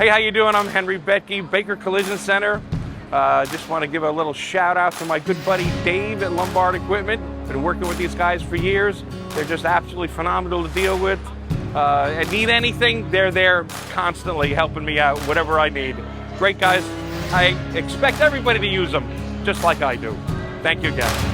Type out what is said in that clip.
Hey, how you doing? I'm Henry Betke, Baker Collision Center. Just want to give a little shout out to my good buddy Dave at Lombard Equipment. Been working with these guys for years. They're just absolutely phenomenal to deal with. And need anything, they're there constantly helping me out, whatever I need. Great guys. I expect everybody to use them, just like I do. Thank you again.